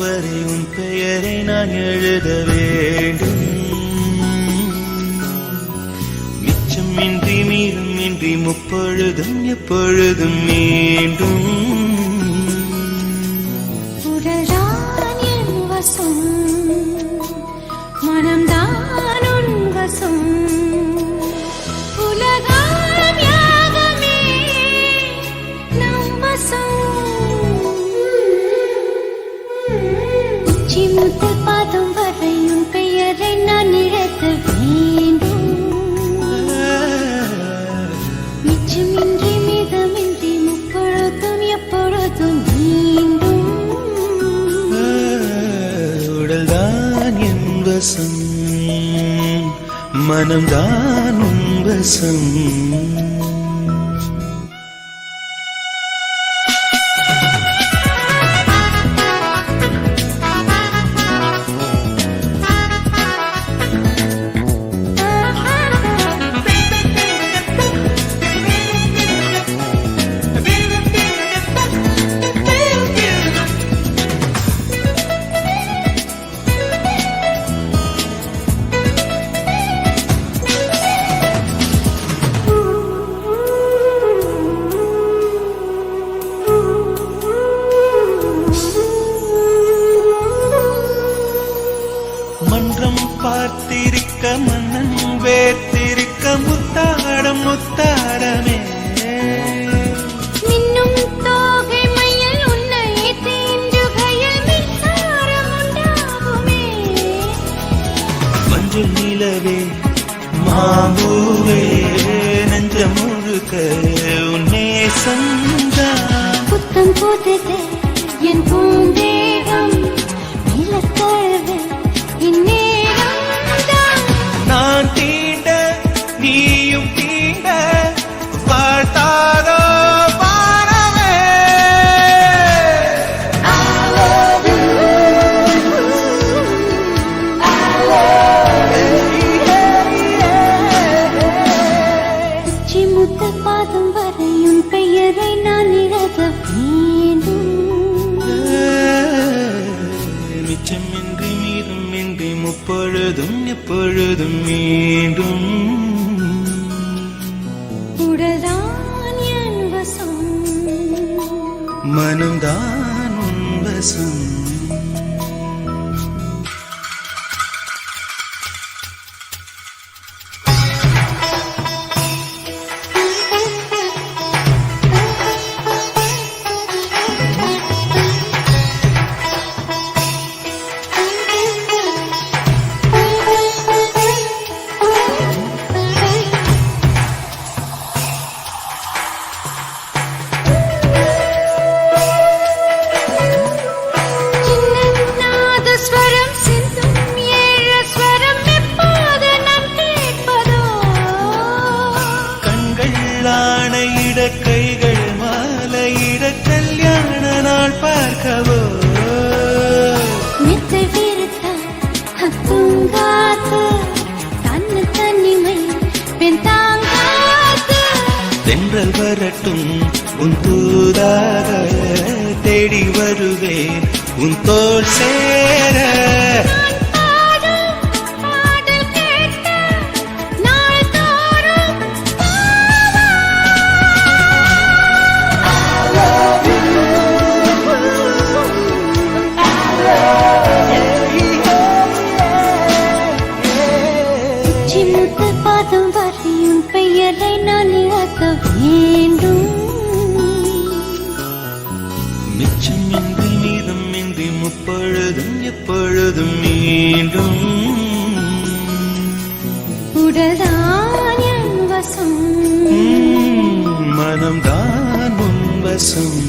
வரை உன் பெயரை நான் எழுத வேண்டும். மிச்சமின்றி மீதமின்றி முப்பொழுதும் எப்பொழுதும் மீண்டும் உடல்தான் என் வசம், மனம்தான் உன் வசம். உலகம் யாகமே நம் வசம். உச்சி முதல் பாதம் வரை உன் பெயரை நான் எழுத வேண்டும். மிச்சமின்றி மீதமின்றி முப்பொழுதும் எப்பொழுதும் மீண்டும் உடல்தான் என் வசம், மனம்தான் உன் வசம். மன்றம் பார்த்திருக்க மன்னன் வேர்த்திருக்க முத்தாடம் முத்தாடமே மின்னும் தோகை மயில் உன்னை தீண்டுகையில் மின்சாரம் உண்டாகுமே. மஞ்சள் நிலவே மாம்பூவே நெஞ்ச முழுக்க உன்னே சந்தா. புத்தம் புதிதே என் பூந்தேகம் நிலத்தழுவே இந்நேரம்தான். நான் தீண்ட நீயும் தீண்ட பார்த்தாரோ வானமே. உச்சி முதல் பாதம் வரை உன் பெயரை நான் எழுத வேண்டும். மிச்சமின்றி மீதமின்றி முப்பொழுதும் எப்பொழுதும் மீண்டும் உடல்தான் என் வசம், மனம்தான் உன் வசம். ஸ்வரம் சிந்தும் ஏழு ஸ்வரம் எப்போது நான் கேட்பதோ. கண்கள் ஆணையிட கைகள் மாலையிட கல்யாண நாள் பார்க்கவோ. மெத்தை விரித்த தூங்காத்து தன்னு தனிமை பெண் தாங்காத்து. தென்றல் வரட்டும் உன் தூதாக தேடி வருவேன் உன் தோள் சேர. நான் பாடும் பாடல் கேட்க நாள் தோறும் உச்சி முதல் பாதம் வரை உன் பெயரை நான் எழுத வேண்டும். மிச்சமின்றி மீதமின்றி முப்பொழுதும் எப்பொழுதும் மீண்டும் உடல்தான் என் வசம், மனம்தான் உன் வசம்.